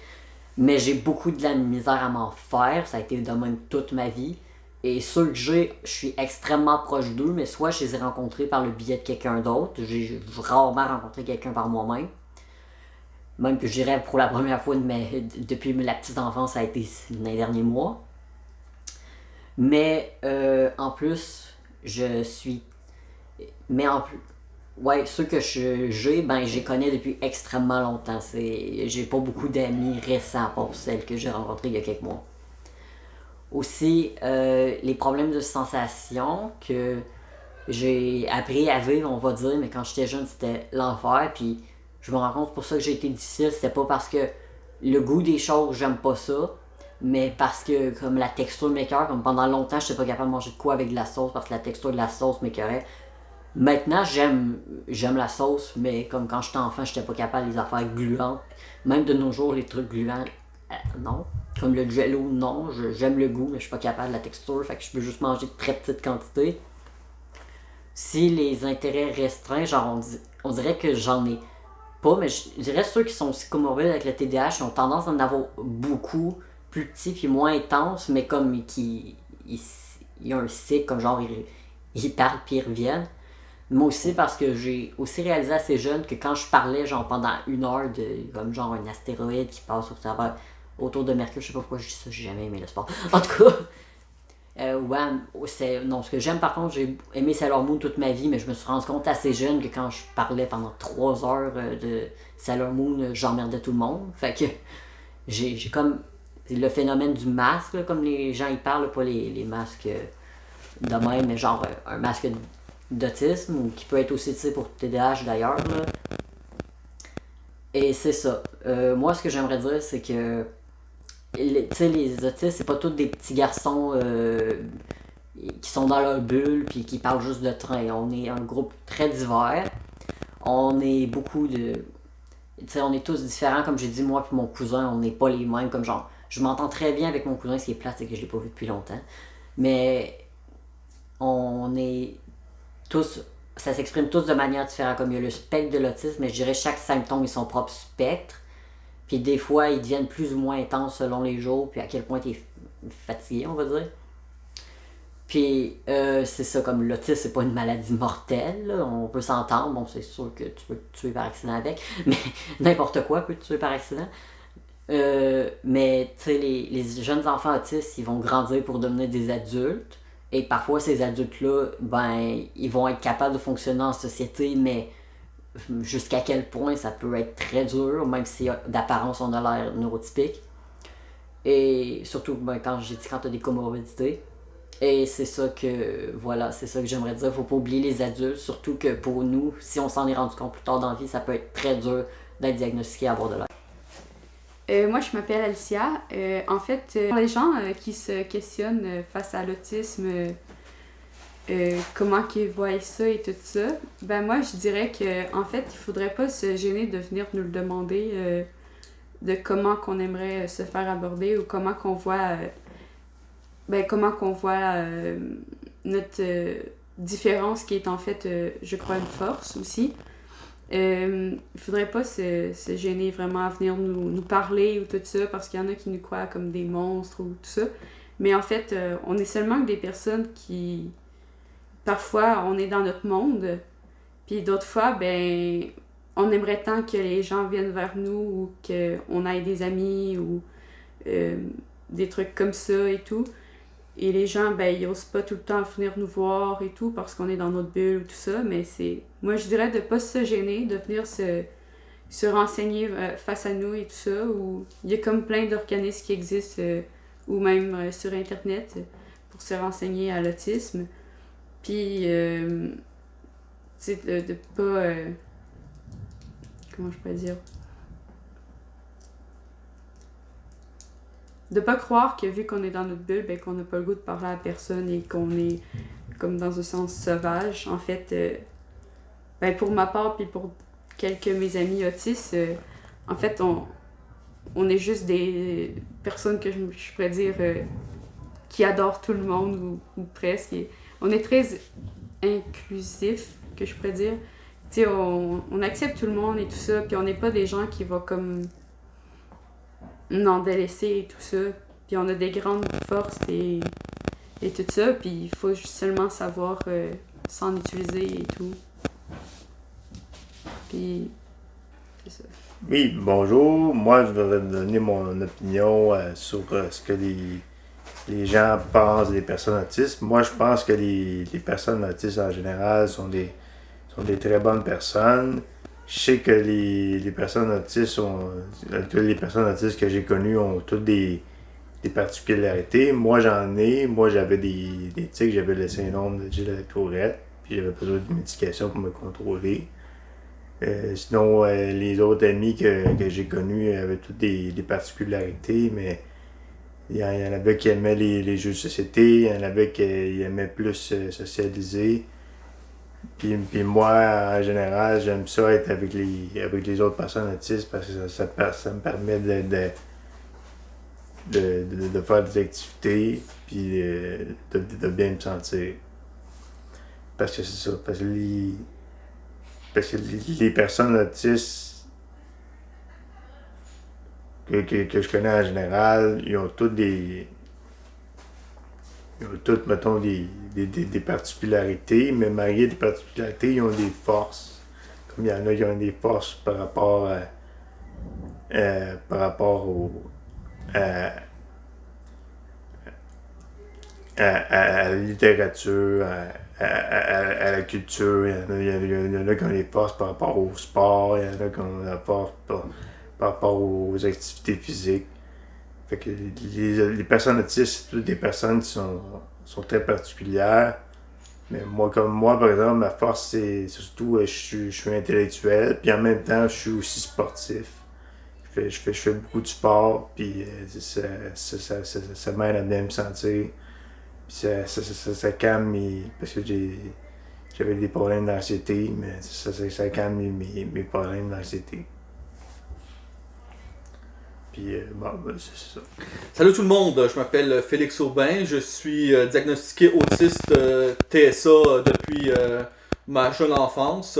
Mais j'ai beaucoup de la misère à m'en faire, ça a été de même toute ma vie. Et ceux que j'ai, je suis extrêmement proche d'eux, mais soit je les ai rencontrés par le biais de quelqu'un d'autre, j'ai rarement rencontré quelqu'un par moi-même. Même que je dirais pour la première fois depuis la petite enfance, ça a été dans les derniers mois. Mais en plus, je suis. Mais en plus. Ouais, ceux que j'ai, ben je les connais depuis extrêmement longtemps. J'ai pas beaucoup d'amis récents à part celles que j'ai rencontrées il y a quelques mois. Aussi, les problèmes de sensation que j'ai appris à vivre, on va dire, mais quand j'étais jeune, c'était l'enfer. Puis je me rends compte pour ça que j'ai été difficile. C'était pas parce que le goût des choses, j'aime pas ça, mais parce que comme la texture m'écoeure, comme pendant longtemps, j'étais pas capable de manger de quoi avec de la sauce parce que la texture de la sauce m'écœurait. Maintenant, j'aime la sauce, mais comme quand j'étais enfant, j'étais pas capable des affaires gluantes. Même de nos jours, les trucs gluants, non. Comme le jello, non. J'aime le goût, mais je suis pas capable de la texture, fait que je peux juste manger de très petites quantités. Si les intérêts restreints, genre on dirait que j'en ai pas, mais je dirais ceux qui sont aussi comorbides avec le TDAH ont tendance à en avoir beaucoup, plus petits puis moins intenses, mais comme il y a un cycle, comme genre ils parlent puis ils reviennent. Moi aussi parce que j'ai aussi réalisé assez jeune que quand je parlais genre pendant 1 heure de comme genre un astéroïde qui passe autour de Mercure, je sais pas pourquoi je dis ça, j'ai jamais aimé le sport. En tout cas, non, ce que j'aime par contre, j'ai aimé Sailor Moon toute ma vie, mais je me suis rendu compte assez jeune que quand je parlais pendant 3 heures de Sailor Moon, j'emmerdais tout le monde. Fait que j'ai comme le phénomène du masque, là, comme les gens y parlent, pas les masques de même, mais genre un masque d'autisme, ou qui peut être aussi pour TDAH d'ailleurs. Là. Et c'est ça. Moi, ce que j'aimerais dire, c'est que les autistes, c'est pas tous des petits garçons qui sont dans leur bulle puis qui parlent juste de train. On est un groupe très divers. On est beaucoup de. On est tous différents, comme j'ai dit, moi et mon cousin, on n'est pas les mêmes. Comme genre, je m'entends très bien avec mon cousin, ce qui est plate, c'est que je l'ai pas vu depuis longtemps. Mais on est tous, ça s'exprime tous de manière différente, comme il y a le spectre de l'autisme, mais je dirais chaque symptôme est son propre spectre. Puis des fois, ils deviennent plus ou moins intenses selon les jours, puis à quel point tu es fatigué, on va dire. Puis c'est ça, comme l'autisme, c'est pas une maladie mortelle, là. On peut s'entendre, bon, c'est sûr que tu peux te tuer par accident avec, mais n'importe quoi peut te tuer par accident. Mais tu sais, les jeunes enfants autistes, ils vont grandir pour devenir des adultes. Et parfois, ces adultes-là, ben, ils vont être capables de fonctionner en société, mais jusqu'à quel point ça peut être très dur, même si d'apparence on a l'air neurotypique. Et surtout, ben, quand j'ai dit quand tu as des comorbidités. Et c'est ça que, voilà, c'est ça que j'aimerais dire. Faut pas oublier les adultes, surtout que pour nous, si on s'en est rendu compte plus tard dans la vie, ça peut être très dur d'être diagnostiqué à avoir de l'air. Moi, je m'appelle Alicia. En fait, pour les gens qui se questionnent face à l'autisme, comment qu'ils voient ça et tout ça, ben moi, je dirais que en fait, il faudrait pas se gêner de venir nous le demander de comment qu'on aimerait se faire aborder ou comment qu'on voit, notre différence qui est en fait, je crois, une force aussi. Il faudrait pas se gêner vraiment à venir nous parler ou tout ça parce qu'il y en a qui nous croient comme des monstres ou tout ça. Mais en fait, on est seulement que des personnes qui... Parfois, on est dans notre monde. Puis d'autres fois, ben, on aimerait tant que les gens viennent vers nous ou qu'on ait des amis ou des trucs comme ça et tout. Et les gens, ben, ils osent pas tout le temps venir nous voir et tout parce qu'on est dans notre bulle ou tout ça. Mais c'est... Moi, je dirais de pas se gêner, de venir se renseigner face à nous et tout ça. Ou il y a comme plein d'organismes qui existent ou même sur Internet pour pour se renseigner à l'autisme. Puis, tu sais, de pas... comment je pourrais dire? De pas croire que vu qu'on est dans notre bulle, ben qu'on n'a pas le goût de parler à personne et qu'on est comme dans un sens sauvage. En fait, ben pour ma part puis pour quelques de mes amis autistes, en fait, on est juste des personnes que je pourrais dire qui adorent tout le monde ou presque. Et on est très inclusif, que je pourrais dire. Tu sais, on accepte tout le monde et tout ça, puis on n'est pas des gens qui vont comme en délaisser et tout ça. Puis on a des grandes forces et tout ça, puis il faut juste seulement savoir s'en utiliser et tout. Puis, c'est ça. Oui, bonjour. Moi, je voudrais donner mon opinion sur ce que les gens pensent des personnes autistes. Moi, je pense que les personnes autistes en général sont des très bonnes personnes. Je sais que les personnes autistes toutes les personnes autistes que j'ai connues ont toutes des particularités. Moi, j'en ai. Moi, j'avais des tics, j'avais le syndrome de Gilles-Tourette, puis j'avais besoin de médication pour me contrôler. Sinon, les autres amis que j'ai connus avaient toutes des particularités, mais il y en avait qui aimaient les jeux de société, il y en avait qui aimaient plus socialiser. Puis moi, en général, j'aime ça être avec les autres personnes autistes parce que ça me permet de faire des activités puis de bien me sentir. Parce que c'est ça. Parce que les personnes autistes que je connais en général, ils ont toutes, mettons, des particularités, mais malgré des particularités, ils ont des forces. Comme il y en a qui ont des forces par rapport à la littérature, à la culture. Il y en a qui ont des forces par rapport au sport, il y en a qui ont des forces par rapport aux activités physiques. Fait que les personnes autistes, c'est toutes des personnes qui sont très particulières. Mais moi, comme moi, par exemple, ma force, c'est surtout je suis intellectuel, puis en même temps, je suis aussi sportif. Je fais beaucoup de sport, puis ça m'aide à bien me sentir. Puis ça calme parce que j'avais des problèmes d'anxiété, mais ça calme mes problèmes d'anxiété. Puis, c'est ça. Salut tout le monde, je m'appelle Félix Aubin, je suis diagnostiqué autiste TSA depuis ma jeune enfance.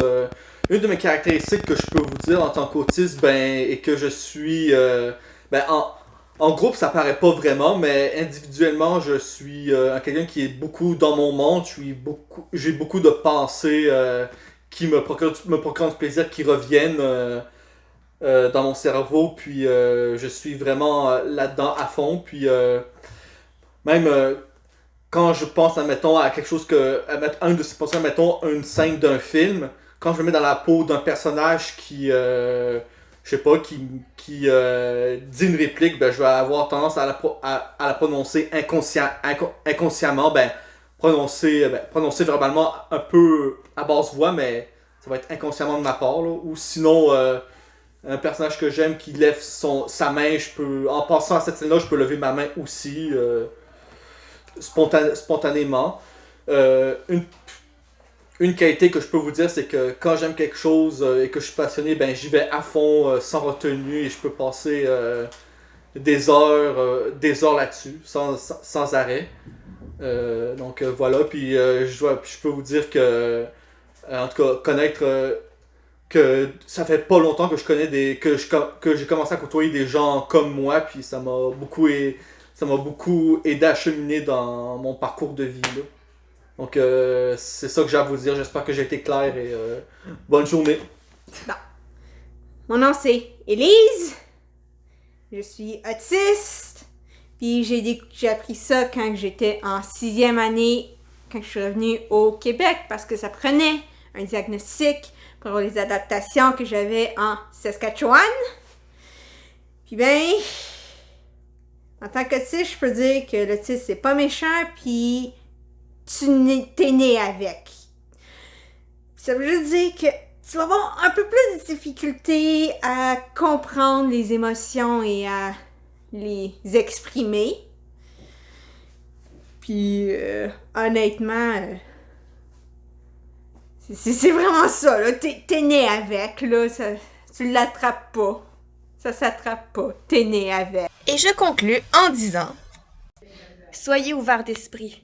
Une de mes caractéristiques que je peux vous dire en tant qu'autiste, est que je suis... en groupe, ça paraît pas vraiment, mais individuellement, je suis quelqu'un qui est beaucoup dans mon monde. J'ai beaucoup de pensées qui me procurent du plaisir, qui reviennent dans mon cerveau. Puis je suis vraiment là-dedans à fond. Puis même quand je pense, admettons, à quelque chose un de ces pensées, mettons, une scène d'un film, quand je me mets dans la peau d'un personnage qui... je sais pas, qui dit une réplique, je vais avoir tendance à la prononcer inconsciemment, prononcer verbalement un peu à basse voix, mais ça va être inconsciemment de ma part, là. Ou sinon, un personnage que j'aime qui lève sa main, en passant à cette scène-là, je peux lever ma main aussi, spontanément. Une qualité que je peux vous dire, c'est que quand j'aime quelque chose et que je suis passionné, j'y vais à fond, sans retenue, et je peux passer des heures là-dessus, sans arrêt. Donc voilà, puis je peux vous dire que, en tout cas, connaître que ça fait pas longtemps que je connais que j'ai commencé à côtoyer des gens comme moi, puis ça m'a beaucoup aidé à cheminer dans mon parcours de vie, là. Donc, c'est ça que j'ai à vous dire. J'espère que j'ai été clair et bonne journée. Bon. Mon nom, c'est Élise. Je suis autiste. Puis, j'ai appris ça quand j'étais en 6e année, quand je suis revenue au Québec, parce que ça prenait un diagnostic pour les adaptations que j'avais en Saskatchewan. Puis, En tant qu'autiste, je peux dire que l'autisme, c'est pas méchant, puis t'es né avec. Ça veut juste dire que tu vas avoir un peu plus de difficulté à comprendre les émotions et à les exprimer. Puis, honnêtement, c'est vraiment ça, là. T'es né avec, là. Tu l'attrapes pas. Ça s'attrape pas. T'es né avec. Et je conclus en disant: soyez ouverts d'esprit.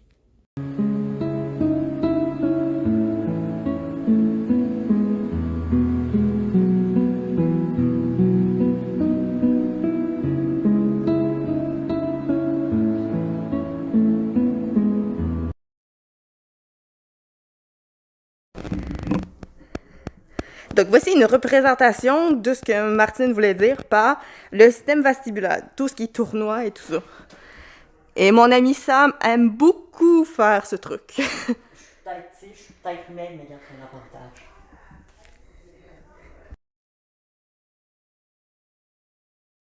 Donc voici une représentation de ce que Martine voulait dire par le système vestibulaire, tout ce qui est tournoi et tout ça. Et mon ami Sam aime beaucoup faire ce truc. Je suis peut-être humaine, mais il y a un avantage.